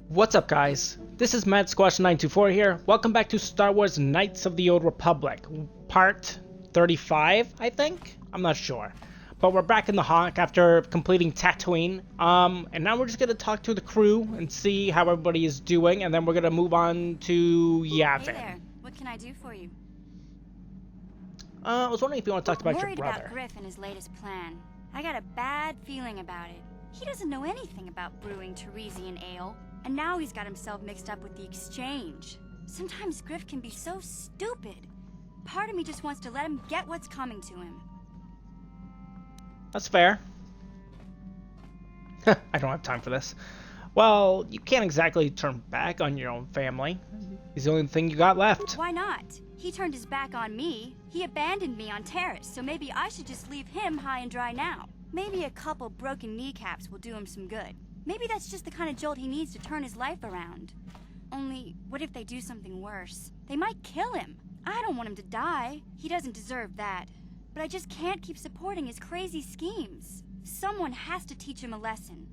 What's up, guys? This is MadSquash924 here. Welcome back to Star Wars Knights of the Old Republic, part 35, I think? I'm not sure. But we're back in the Hawk after completing Tatooine. And now we're just gonna talk to the crew and see how everybody is doing, and then we're gonna move on to Yavin. Hey there, what can I do for you? I was wondering if you want to talk about your Worried brother. about Griff and his latest plan. I got a bad feeling about it. He doesn't know anything about brewing Teresian ale, and now he's got himself mixed up with the exchange. Sometimes Griff can be so stupid. Part of me just wants to let him get what's coming to him. That's fair. I don't have time for this. Well, you can't exactly turn back on your own family. He's the only thing you got left. Why not? He turned his back on me. He abandoned me on Terrace, so maybe I should just leave him high and dry now. Maybe a couple broken kneecaps will do him some good. Maybe that's just the kind of jolt he needs to turn his life around. Only, what if they do something worse? They might kill him. I don't want him to die. He doesn't deserve that. But I just can't keep supporting his crazy schemes. Someone has to teach him a lesson.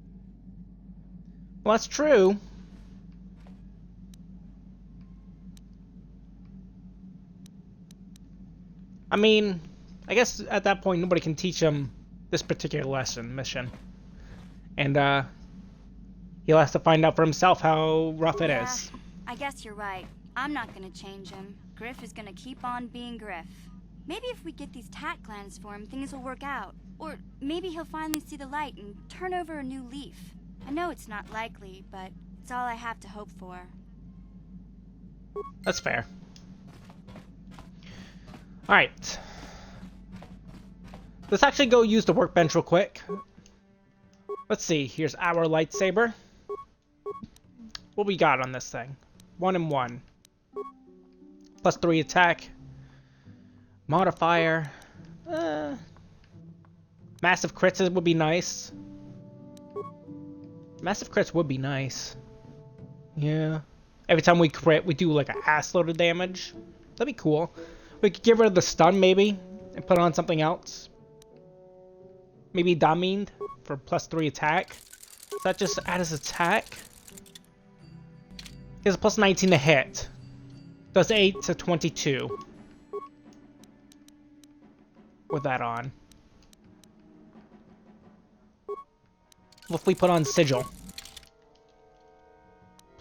Well, that's true. I mean, I guess at that point nobody can teach him this particular mission. And he'll have to find out for himself how rough it is. I guess you're right. I'm not gonna change him. Griff is gonna keep on being Griff. Maybe if we get these tat glands for him, things will work out. Or maybe he'll finally see the light and turn over a new leaf. I know it's not likely, but it's all I have to hope for. That's fair. Alright. Let's actually go use the workbench real quick. Let's see, here's our lightsaber. What we got on this thing? 1 and 1. +3 attack. Modifier. Massive crits would be nice. Massive crits would be nice. Yeah. Every time we crit, we do like an ass load of damage. That'd be cool. We could get rid of the stun maybe and put on something else. Maybe Damien for +3 attack. Does that just add his attack? He has a +19 to hit. Does 8 to 22. With that on. What if we put on Sigil?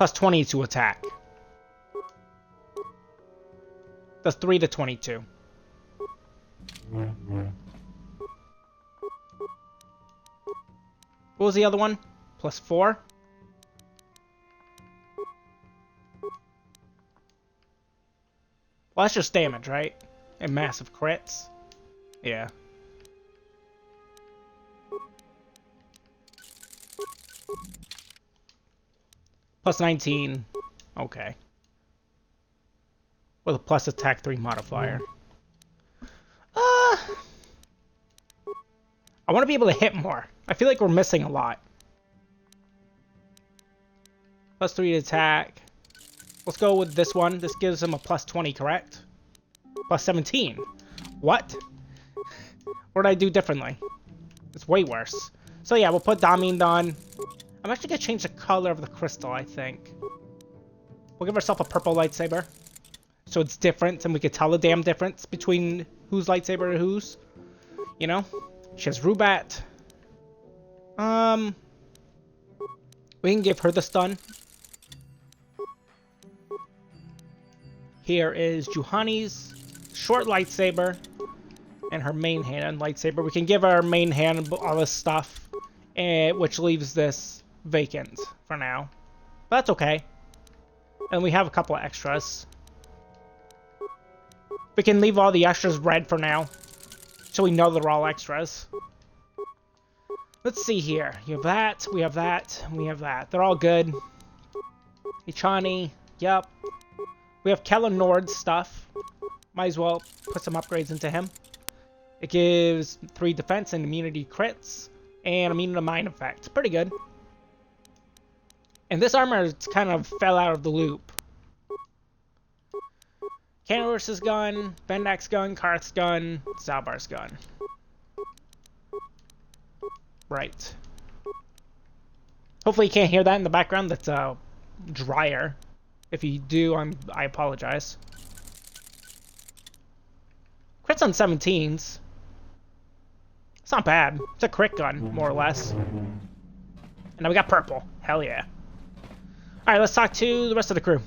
+20 to attack. Does 3 to 22. What was the other one? +4? Well, that's just damage, right? And massive crits. Yeah. +19. Okay. With a plus attack 3 modifier. I want to be able to hit more. I feel like we're missing a lot. +3 attack. Let's go with this one. This gives him a +20, correct? +17. What? What did I do differently? It's way worse. So yeah, we'll put Damien on. I'm actually going to change the color of the crystal, I think. We'll give ourselves a purple lightsaber. So it's different, and we can tell the damn difference between whose lightsaber and whose. You know? She has Rubat. We can give her the stun. Here is Juhani's short lightsaber and her main hand lightsaber. We can give our main hand all this stuff, which leaves this vacant for now. But that's okay. And we have a couple of extras. We can leave all the extras red for now, so we know they're all extras. Let's see here. You have that, we have that, and we have that. They're all good. Ichani, yep. We have Kellen Nord's stuff. Might as well put some upgrades into him. It gives 3 defense and immunity crits, and immunity to mine effect. Pretty good. And this armor kind of fell out of the loop. Cantor's gun, Bendak's gun, Carth's gun, Zalbar's gun. Right. Hopefully you can't hear that in the background. That's drier. If you do, I apologize. Crits on 17s. It's not bad. It's a crit gun, more or less. And now we got purple. Hell yeah. Alright, let's talk to the rest of the crew.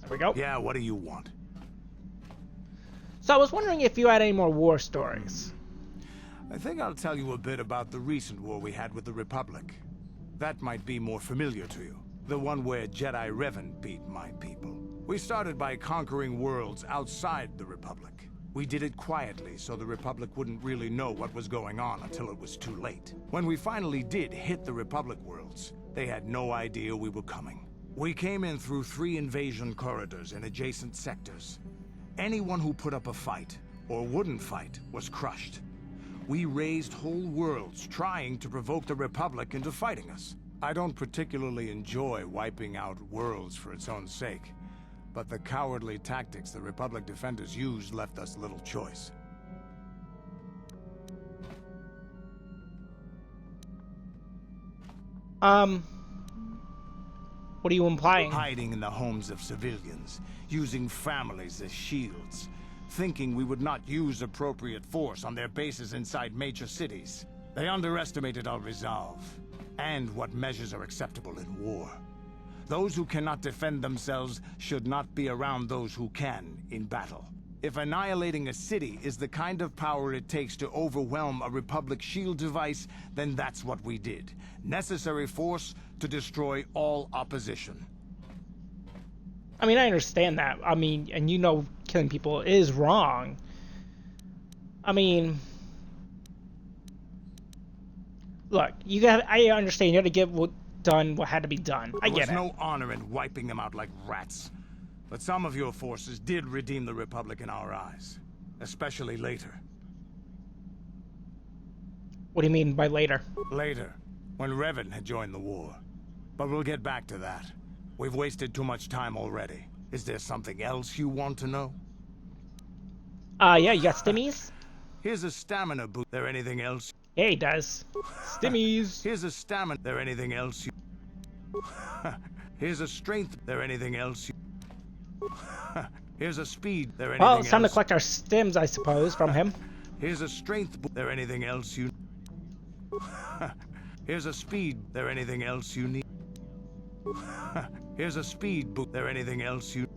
There we go. Yeah, what do you want? So I was wondering if you had any more war stories. I think I'll tell you a bit about the recent war we had with the Republic. That might be more familiar to you. The one where Jedi Revan beat my people. We started by conquering worlds outside the Republic. We did it quietly so the Republic wouldn't really know what was going on until it was too late. When we finally did hit the Republic worlds, they had no idea we were coming. We came in through 3 invasion corridors in adjacent sectors. Anyone who put up a fight, or wouldn't fight, was crushed. We raised whole worlds trying to provoke the Republic into fighting us. I don't particularly enjoy wiping out worlds for its own sake, but the cowardly tactics the Republic defenders used left us little choice. What are you implying? Hiding in the homes of civilians, using families as shields, thinking we would not use appropriate force on their bases inside major cities. They underestimated our resolve, and what measures are acceptable in war. Those who cannot defend themselves should not be around those who can in battle. If annihilating a city is the kind of power it takes to overwhelm a Republic shield device, then that's what we did. Necessary force to destroy all opposition. I mean, I understand that. I mean, and you know killing people is wrong. I mean, look, I understand you had to get done what had to be done. I get it. There was no honor in wiping them out like rats. But some of your forces did redeem the Republic in our eyes. Especially later. What do you mean by later? Later, when Revan had joined the war. But we'll get back to that. We've wasted too much time already. Is there something else you want to know? Yeah, you got stimmies? Here's a stamina boost. There anything else? Yeah, he does. Stimmies. Here's a stamina. There anything else you... Here's a strength. There anything else you... Here's a speed. There anything Well, it's time else? to collect our stims, I suppose, from him. Here's a strength. There anything else you... Here's a speed. There anything else you need? Here's a speed boot. There anything else you...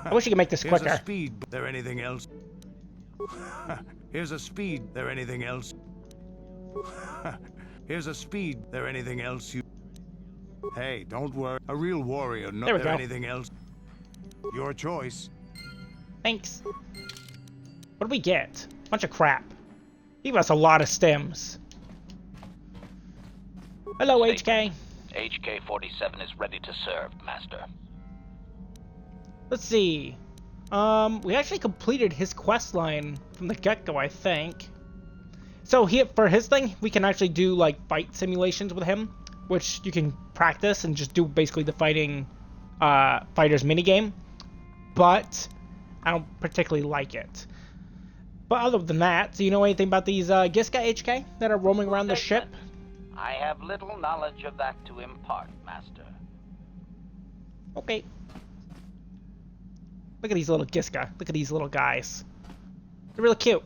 I wish you could make this Here's quicker. a speed. There anything else? Here's a speed. There anything else? Here's a speed. There anything else you... Hey, don't worry. A real warrior knows. There we go. Anything else? Your choice. Thanks. What do we get? Bunch of crap. He gave us a lot of stims. Hello, HK. HK-47 is ready to serve, Master. Let's see. We actually completed his quest line from the get-go, I think. So for his thing, we can actually do like fight simulations with him, which you can practice and just do basically the fighting fighters minigame. But I don't particularly like it. But other than that, do you know anything about these Giska HK that are roaming around the ship? I have little knowledge of that to impart, Master. Okay. Look at these little Giska. Look at these little guys. They're really cute.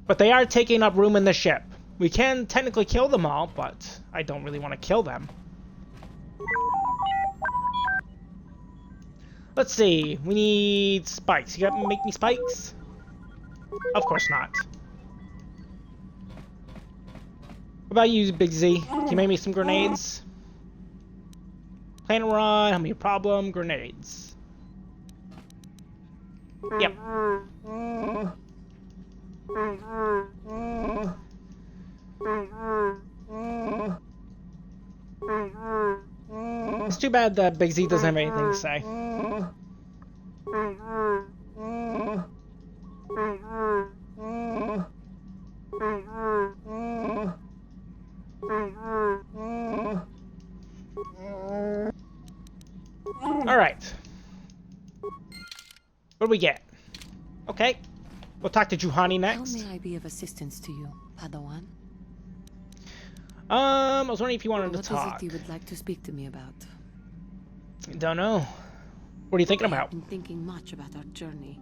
But they are taking up room in the ship. We can technically kill them all, but I don't really want to kill them. Let's see. We need spikes. You gotta make me spikes? Of course not. What about you, Big Z? Can you make me some grenades? Plan to run, have me a problem, grenades. Yep. It's too bad that Big Z doesn't have anything to say. Alright. What do we get? Okay. We'll talk to Juhani How next. may I be of assistance to you, Padawan? I was wondering if you wanted to What is talk. it you would like to speak to me about? Don't know. What are you thinking I have about? been thinking much about our journey,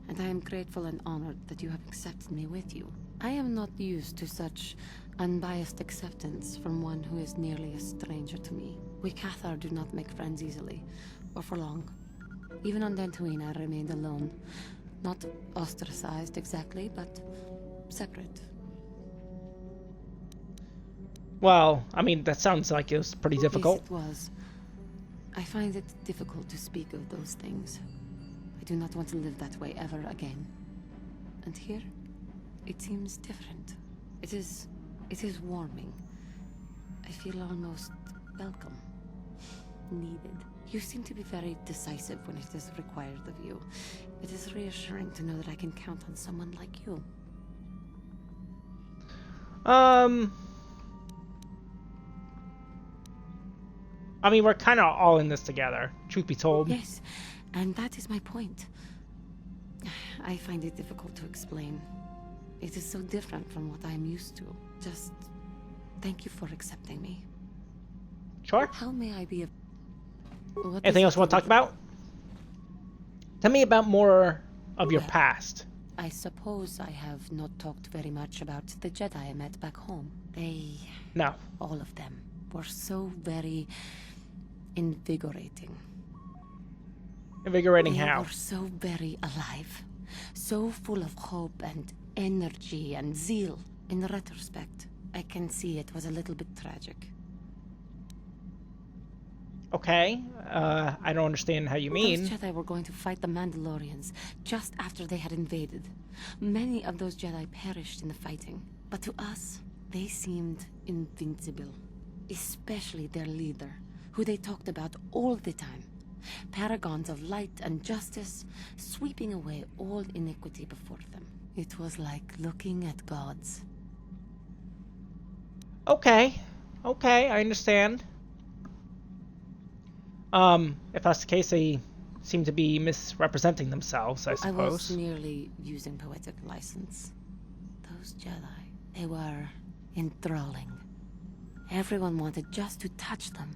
and I am grateful and honored that you have accepted me with you. I am not used to such unbiased acceptance from one who is nearly a stranger to me. We Cathar do not make friends easily, or for long. Even on Dantooine, I remained alone. Not ostracized exactly, but separate. Well, I mean, that sounds like it was pretty difficult. Yes, it was. I find it difficult to speak of those things. I do not want to live that way ever again. And here, it seems different. It is warming. I feel almost welcome. Needed. You seem to be very decisive when it is required of you. It is reassuring to know that I can count on someone like you. I mean, we're kind of all in this together, truth be told. Yes, and that is my point. I find it difficult to explain. It is so different from what I am used to. Just thank you for accepting me. Sure. How may I be of... What Anything is else it you want to talk about? Tell me about more of your past. I suppose I have not talked very much about the Jedi I met back home. They... No. all of them were so very invigorating. Invigorating They how? were so very alive. So full of hope and energy and zeal. In retrospect, I can see it was a little bit tragic. Okay. I don't understand how you mean. Those Jedi were going to fight the Mandalorians just after they had invaded. Many of those Jedi perished in the fighting. But to us, they seemed invincible. Especially their leader, who they talked about all the time. Paragons of light and justice, sweeping away all iniquity before them. It was like looking at gods. Okay. Okay, I understand. If that's the case, they seem to be misrepresenting themselves, I I was suppose. merely using poetic license. Those Jedi, they were enthralling. Everyone wanted just to touch them.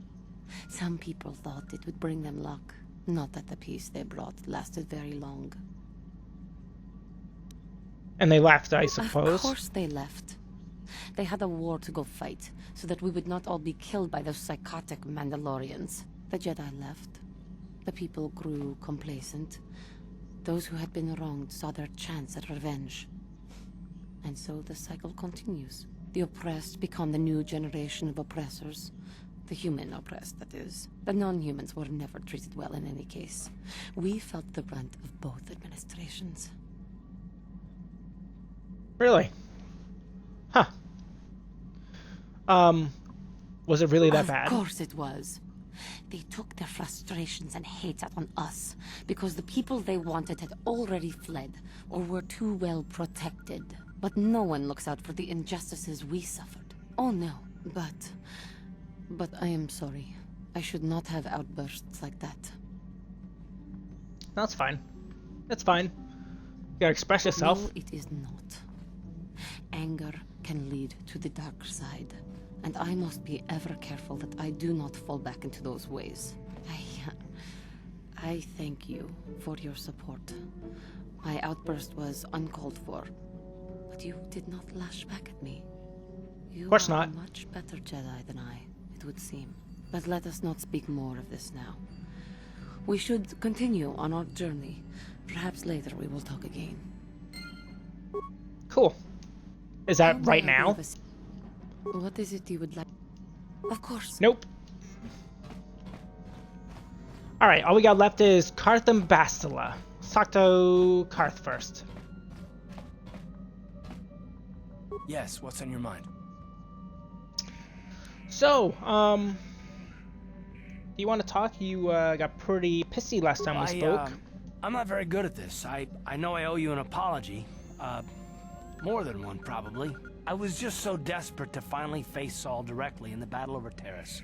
Some people thought it would bring them luck. Not that the peace they brought lasted very long. And they left, I suppose. Of course they left. They had a war to go fight, so that we would not all be killed by those psychotic Mandalorians. The Jedi left. The people grew complacent. Those who had been wronged saw their chance at revenge. And so the cycle continues. The oppressed become the new generation of oppressors. The human oppressed, that is. The non-humans were never treated well in any case. We felt the brunt of both administrations. Really? Huh. Was it really that bad? Of course it was. They took their frustrations and hate out on us, because the people they wanted had already fled, or were too well protected. But no one looks out for the injustices we suffered. Oh no, but I am sorry. I should not have outbursts like that. That's fine. That's fine. You gotta express yourself. No, it is not. Anger can lead to the dark side, and I must be ever careful that I do not fall back into those ways. I thank you for your support. My outburst was uncalled for, but you did not lash back at me. You Of course are not. a much better Jedi than I, it would seem. But let us not speak more of this now. We should continue on our journey. Perhaps later we will talk again. Cool. Is How that may right I now? be of what is it you would like? Of course. Nope. Alright, all we got left is Carth and Bastila. Let's talk to Carth first. Yes, what's on your mind? So, do you want to talk? You got pretty pissy last time we spoke. I'm not very good at this. I know I owe you an apology. More than one, probably. I was just so desperate to finally face Saul directly in the battle over Terrace.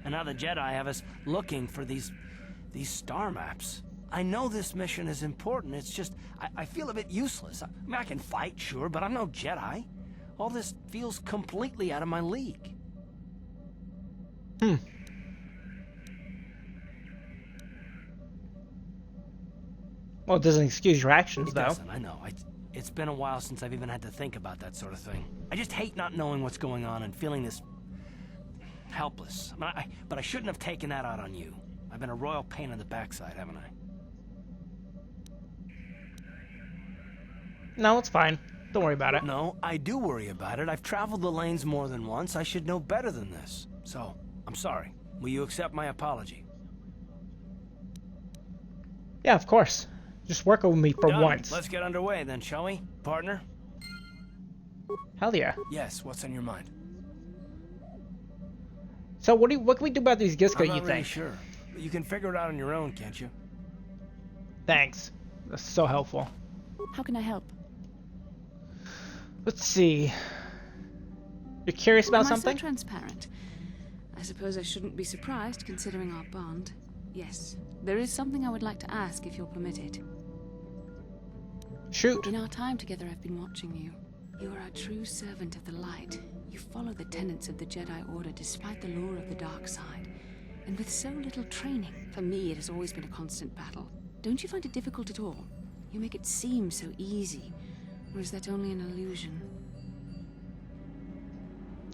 And now the Jedi have us looking for these star maps. I know this mission is important, it's just, I feel a bit useless. I mean, I can fight, sure, but I'm no Jedi. All this feels completely out of my league. Hmm. Well, it doesn't excuse your actions, It though. doesn't, I know. It's been a while since I've even had to think about that sort of thing. I just hate not knowing what's going on and feeling this helpless. But I shouldn't have taken that out on you. I've been a royal pain in the backside, haven't I? No, it's fine. Don't worry about it. No, I do worry about it. I've traveled the lanes more than once. I should know better than this. So, I'm sorry. Will you accept my apology? Yeah, of course. Just work with me for Done. once. Let's get underway then, shall we? Partner? Hell yeah. Yes, what's on your mind? So what can we do about these Gisco, I'm you not really think? sure. But you can figure it out on your own, can't you? Thanks. That's so helpful. How can I help? Let's see. You're curious about Am I something? so transparent? I suppose I shouldn't be surprised, considering our bond. Yes, there is something I would like to ask, if you'll permit it. Shoot. In our time together, I've been watching you. You are a true servant of the light. You follow the tenets of the Jedi Order despite the lure of the dark side. And with so little training, for me it has always been a constant battle. Don't you find it difficult at all? You make it seem so easy. Or is that only an illusion?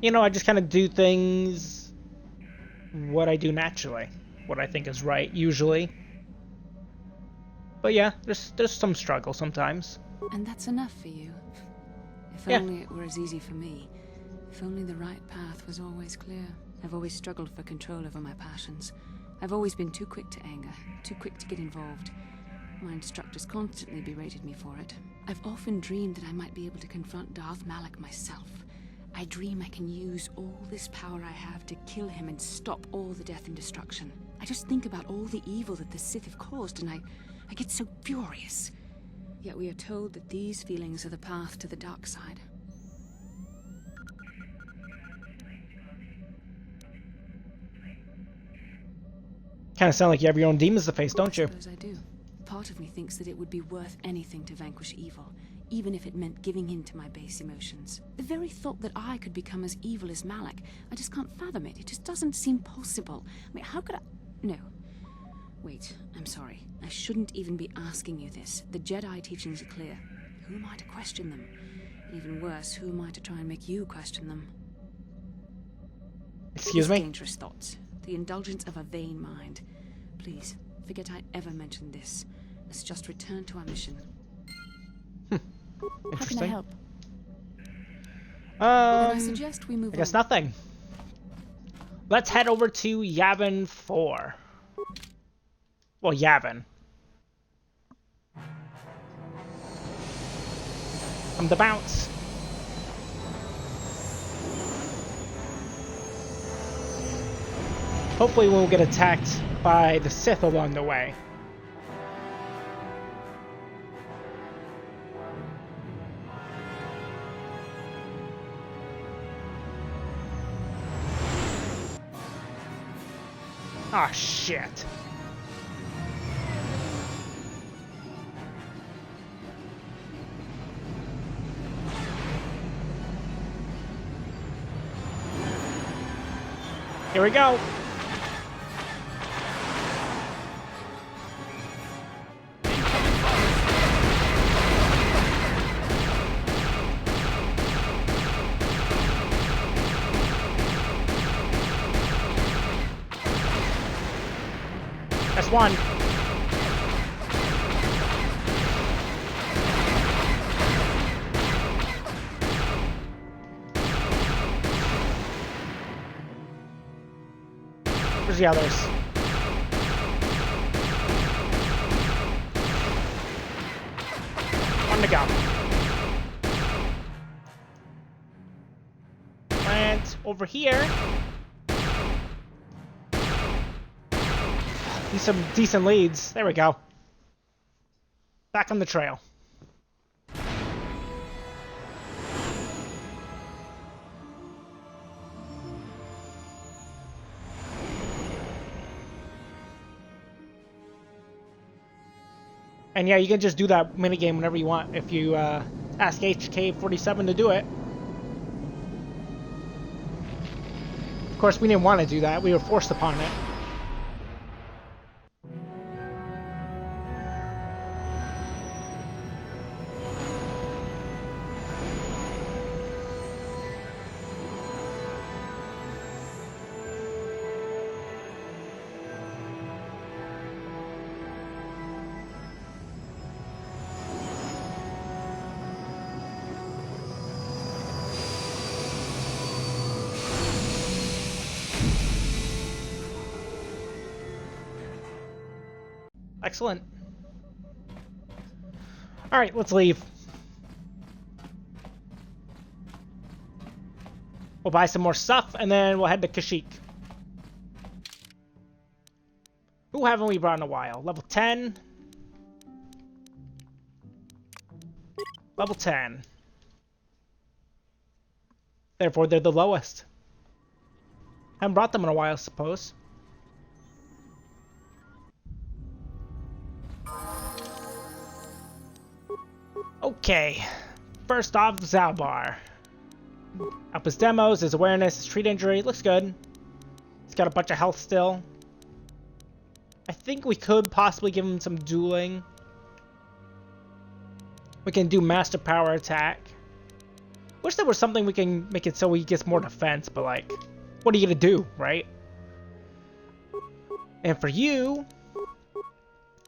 You know, I just kind of do things what I do naturally. What I think is right, usually. But yeah, there's some struggle sometimes. And that's enough for you. If Yeah. only it were as easy for me. If only the right path was always clear. I've always struggled for control over my passions. I've always been too quick to anger, too quick to get involved. My instructors constantly berated me for it. I've often dreamed that I might be able to confront Darth Malak myself. I dream I can use all this power I have to kill him and stop all the death and destruction. I just think about all the evil that the Sith have caused and I get so furious. Yet we are told that these feelings are the path to the dark side. Kind of sound like you have your own demons to face, don't you? I suppose I do. Part of me thinks that it would be worth anything to vanquish evil, even if it meant giving in to my base emotions. The very thought that I could become as evil as Malak, I just can't fathom it. It just doesn't seem possible. I mean, how could I... No. Wait, I'm sorry. I shouldn't even be asking you this. The Jedi teachings are clear. Who am I to question them? And even worse, who am I to try and make you question them? Excuse These me? dangerous thoughts. The indulgence of a vain mind. Please, forget I ever mentioned this. Let's just return to our mission. How can I Interesting. help? Then I suggest we move I guess on. nothing. Let's head over to Yavin 4. Well, Yavin. From the bounce. Hopefully we won't get attacked by the Sith along the way. Ah, shit. Here we go. That's one. Where's the others? One to go. Plant over here. Some decent leads. There we go. Back on the trail. And yeah, you can just do that minigame whenever you want if you ask HK47 to do it. Of course, we didn't want to do that. We were forced upon it. Excellent. Alright, let's leave. We'll buy some more stuff, and then we'll head to Kashyyyk. Who haven't we brought in a while? Level 10. Level 10. Therefore, they're the lowest. Haven't brought them in a while, I suppose. Okay, first off, Zalbar. Up his demos, his awareness, his treat injury, looks good. He's got a bunch of health still. I think we could possibly give him some dueling. We can do master power attack. Wish there was something we can make it so he gets more defense, but like, what are you gonna do, right? And for you,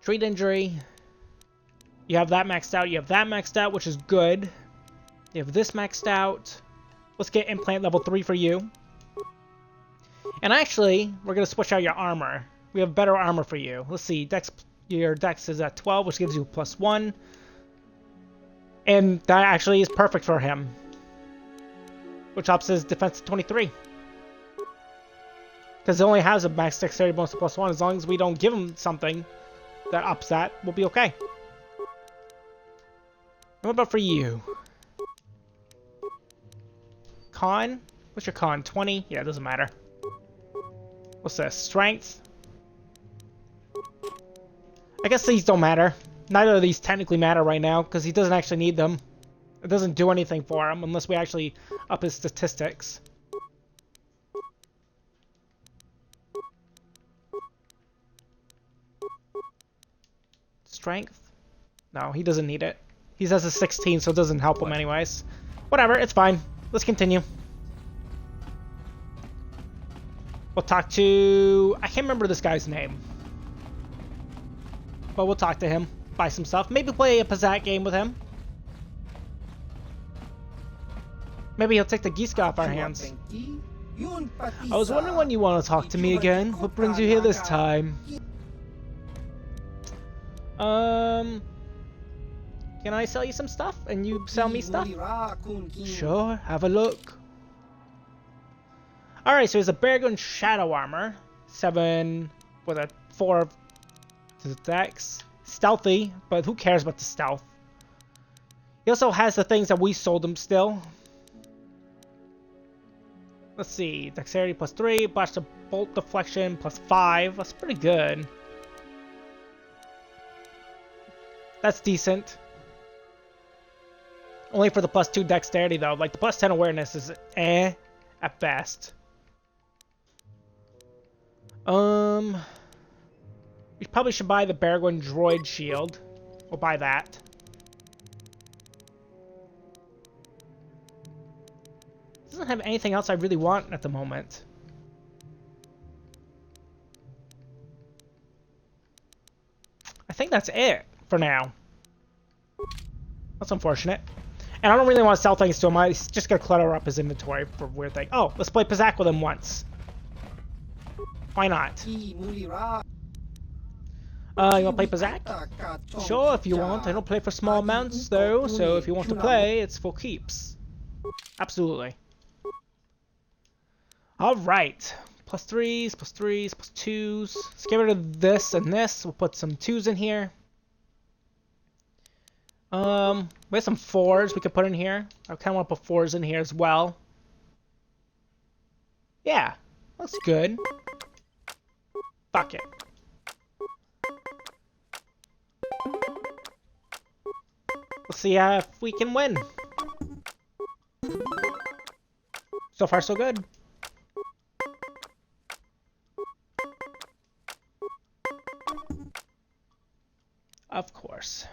treat injury. You have that maxed out, you have that maxed out, which is good. You have this maxed out. Let's get implant level 3 for you. And actually, we're going to switch out your armor. We have better armor for you. Let's see, your dex is at 12, which gives you +1. And that actually is perfect for him. Which ups his defense to 23. Because he only has a max dexterity bonus of +1. As long as we don't give him something that ups that, we'll be okay. What about for you? Con? What's your con? 20? Yeah, it doesn't matter. What's this? Strength? I guess these don't matter. Neither of these technically matter right now, because he doesn't actually need them. It doesn't do anything for him, unless we actually up his statistics. Strength? No, he doesn't need it. He has a 16, so it doesn't help him anyways. Whatever, it's fine. Let's continue. We'll talk to... I can't remember this guy's name. But we'll talk to him. Buy some stuff. Maybe play a Pizzazz game with him. Maybe he'll take the Giska off our hands. I was wondering when you want to talk to me again. What brings you here this time? Can I sell you some stuff and you sell me stuff? Sure, have a look. Alright, so he's a Beargun Shadow Armor. 7 with a 4 to the dex. Stealthy, but who cares about the stealth? He also has the things that we sold him still. Let's see, Dexterity +3, Blast of Bolt Deflection +5. That's pretty good. That's decent. Only for the +2 dexterity though. Like the +10 awareness is at best. We probably should buy the Beargun Droid Shield. We'll buy that. Doesn't have anything else I really want at the moment. I think that's it for now. That's unfortunate. And I don't really want to sell things to him. I just gotta clutter up his inventory for weird things. Oh, let's play Pizzazz with him once. Why not? You wanna play Pizzazz? Sure, if you want. I don't play for small amounts, though, so if you want to play, it's for keeps. Absolutely. Alright. +3s, +3s, +2s. Let's get rid of this and this. We'll put some 2s in here. We have some 4s we could put in here. I kind of want to put 4s in here as well. Yeah, looks good. Fuck it. Let's see if we can win. So far, so good. course.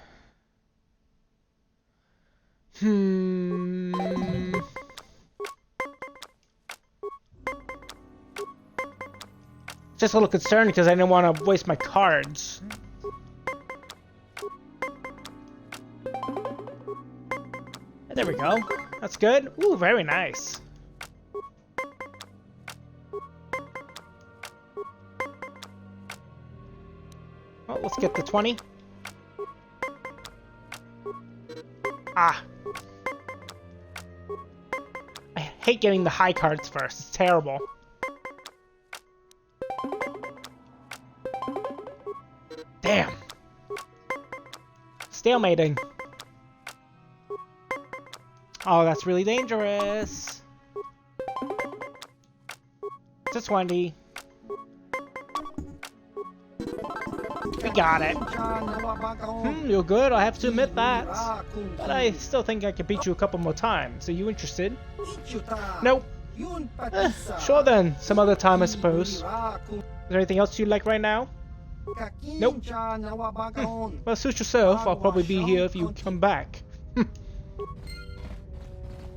Just a little concerned because I didn't want to waste my cards. There we go. That's good. Ooh, very nice. Well, let's get the 20. Ah. I hate getting the high cards first. It's terrible. Damn. Stalemating. Oh, that's really dangerous. It's a 20. We got it. You're good, I have to admit that. But I still think I could beat you a couple more times. Are you interested? Nope. Sure then, some other time I suppose. Is there anything else you'd like right now? Nope. Well, suit yourself, I'll probably be here if you come back.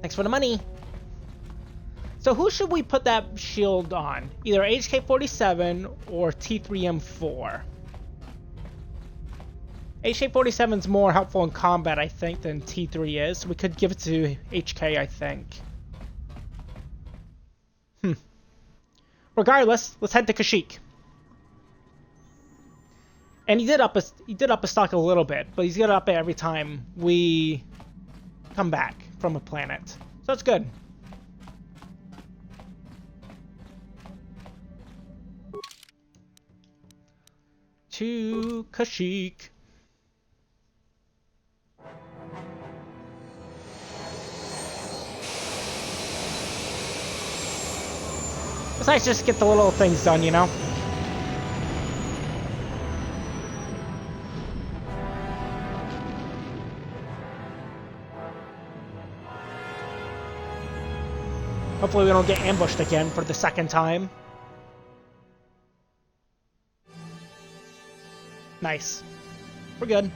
Thanks for the money. So who should we put that shield on? Either HK-47 or T3M4. HK-47's more helpful in combat, I think, than T3 is. So we could give it to HK, I think. Regardless, let's head to Kashyyyk. And he did up a stock a little bit, but he's gonna up it every time we come back from a planet. So that's good. To Kashyyyk. It's nice just to get the little things done, you know? Hopefully we don't get ambushed again for the second time. Nice. We're good.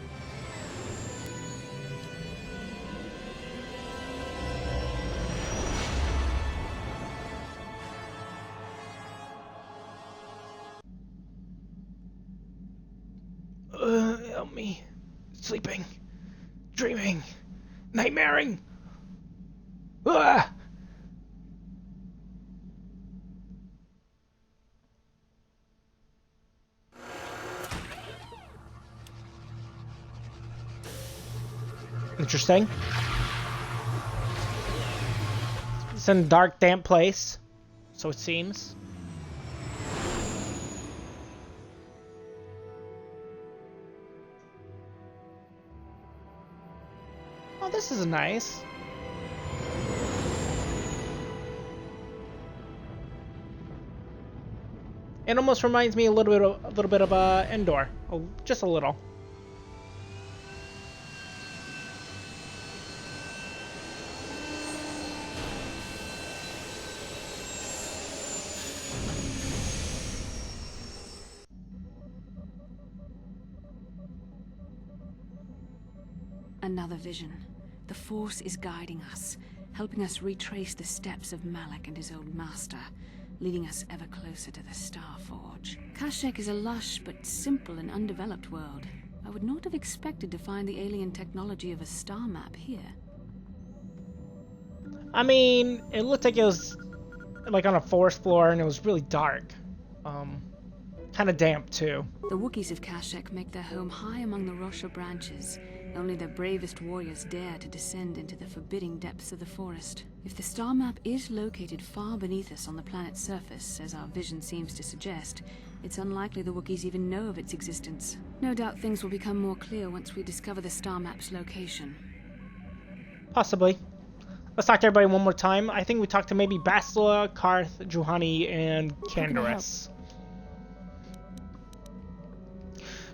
Help me. Sleeping. Dreaming. Nightmaring. Ah! Interesting. It's in a dark, damp place, so it seems. Oh, this is nice. It almost reminds me a little bit of Endor, just a little. Another vision. The Force is guiding us, helping us retrace the steps of Malak and his old master, leading us ever closer to the Star Forge. Kashyyyk is a lush but simple and undeveloped world. I would not have expected to find the alien technology of a star map here. I mean, it looked like it was like on a forest floor and it was really dark. Kind of damp too. The Wookiees of Kashyyyk make their home high among the Rosha branches. Only their bravest warriors dare to descend into the forbidding depths of the forest. If the star map is located far beneath us on the planet's surface, as our vision seems to suggest, it's unlikely the Wookiees even know of its existence. No doubt things will become more clear once we discover the star map's location. Possibly. Let's talk to everybody one more time. I think we talked to maybe Bastila, Carth, Juhani, and Canderous.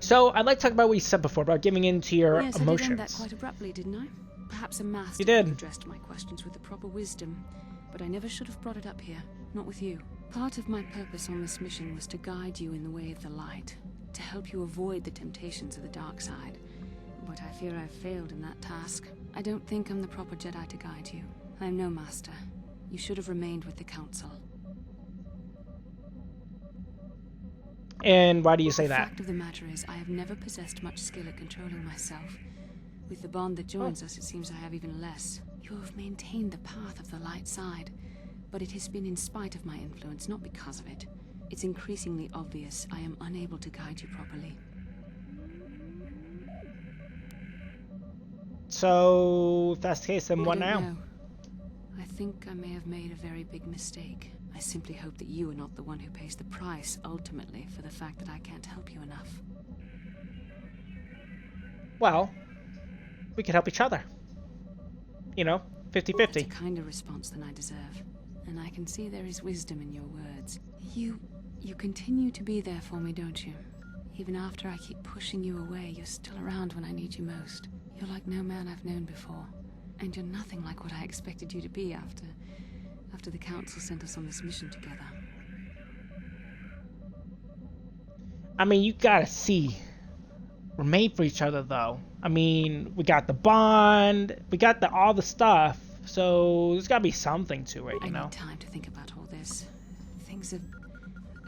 So, I'd like to talk about what you said before, about giving in to your emotions. Yes, I did end that quite abruptly, didn't I? Perhaps a master could have addressed my questions with the proper wisdom, but I never should have brought it up here, not with you. Part of my purpose on this mission was to guide you in the way of the light, to help you avoid the temptations of the dark side. but I fear I've failed in that task. I don't think I'm the proper Jedi to guide you. I'm no master. You should have remained with the Council. And why do you say The that? fact of the matter is, I have never possessed much skill at controlling myself. With the bond that joins us, it seems I have even less. You have maintained the path of the light side, but it has been in spite of my influence, not because of it. It's increasingly obvious I am unable to guide you properly. So, if that's the case, then what I don't now? know. I think I may have made a very big mistake. I simply hope that you are not the one who pays the price, ultimately, for the fact that I can't help you enough. Well, we could help each other. You know, 50-50. It's a kinder response than I deserve. And I can see there is wisdom in your words. You continue to be there for me, don't you? Even after I keep pushing you away, you're still around when I need you most. You're like no man I've known before. And you're nothing like what I expected you to be after the Council sent us on this mission together. I mean, you gotta see. We're made for each other, though. I mean, we got the bond, we got all the stuff, so there's gotta be something to it, you know? I need time to think about all this.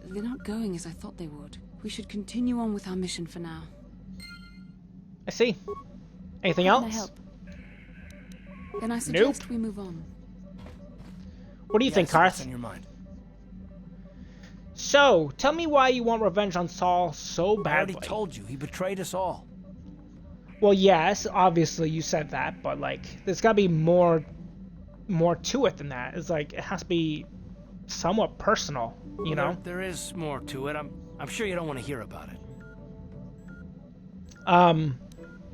They're not going as I thought they would. We should continue on with our mission for now. I see. Anything How can I else? help? Then I suggest we move on. What do you think, What's Carth? on your mind? So, tell me why you want revenge on Saul so I badly. already told you, he betrayed us all. Well, yes, obviously you said that, but like, there's gotta be more to it than that. It's like, it has to be somewhat personal, you know? There is more to it. I'm sure you don't want to hear about it.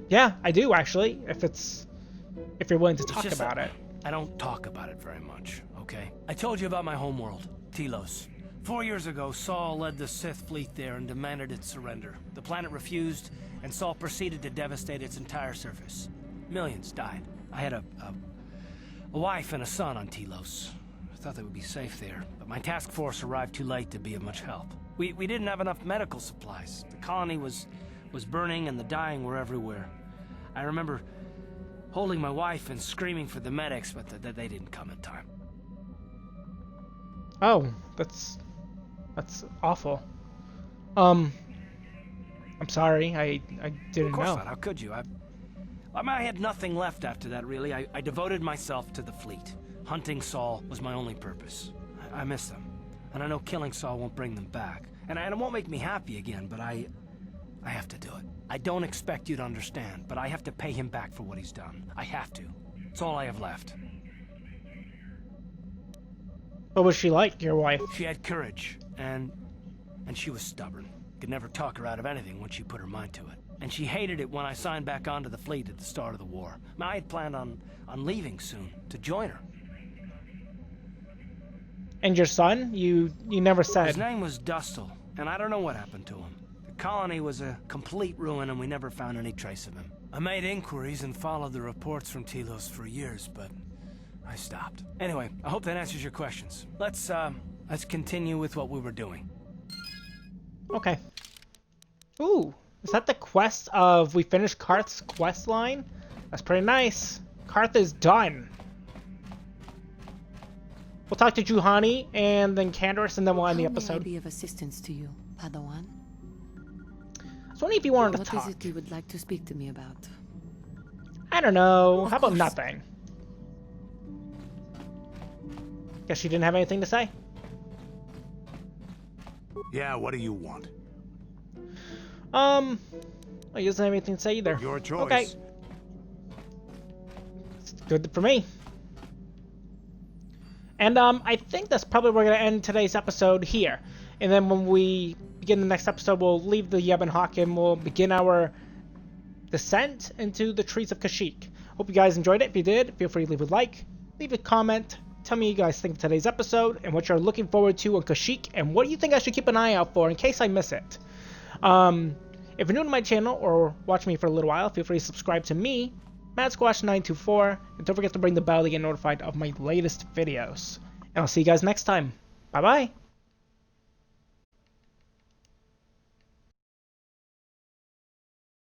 Yeah, I do actually, if you're willing to It's talk just about that it. I don't talk about it very much, okay? I told you about my homeworld, Telos. 4 years ago, Saul led the Sith fleet there and demanded its surrender. The planet refused, and Saul proceeded to devastate its entire surface. Millions died. I had a wife and a son on Telos. I thought they would be safe there, but my task force arrived too late to be of much help. We didn't have enough medical supplies. The colony was burning and the dying were everywhere. I remember holding my wife and screaming for the medics, but they didn't come in time. Oh, that's awful. I'm sorry, I didn't Of course know. not. How could you? I had nothing left after that, really. I devoted myself to the fleet. Hunting Saul was my only purpose. I miss them. And I know killing Saul won't bring them back. And it won't make me happy again, but I have to do it. I don't expect you to understand, but I have to pay him back for what he's done. I have to. It's all I have left. What was she like, your wife? She had courage, and she was stubborn. Could never talk her out of anything once she put her mind to it. And she hated it when I signed back onto the fleet at the start of the war. I had planned on leaving soon, to join her. And your son? You never said. His name was Dustle, and I don't know what happened to him. The colony was a complete ruin, and we never found any trace of him. I made inquiries and followed the reports from Telos for years, but I stopped. Anyway, I hope that answers your questions. Let's continue with what we were doing. Okay. Ooh, is that the quest of we finished Carth's quest line? That's pretty nice. Carth is done. We'll talk to Juhani and then Candace, and then we'll end the How may I episode. be of assistance to you, Padawan? I was wondering if you wanted to What talk. is it you would like to speak to me about? I don't know. Of How about course. nothing? Guess she didn't have anything to say. Yeah, what do you want? Well, he doesn't have anything to say either. Your choice. Okay. It's good for me. And I think that's probably where we're gonna end today's episode here. And then when we begin the next episode, we'll leave the Yevon Hawk and we'll begin our descent into the trees of Kashyyyk. Hope you guys enjoyed it. If you did, feel free to leave a like, leave a comment, tell me what you guys think of today's episode and what you're looking forward to on Kashyyyk and what do you think I should keep an eye out for in case I miss it. If you're new to my channel or watch me for a little while, feel free to subscribe to me, MattSquash924, and don't forget to ring the bell to get notified of my latest videos. And I'll see you guys next time. Bye bye!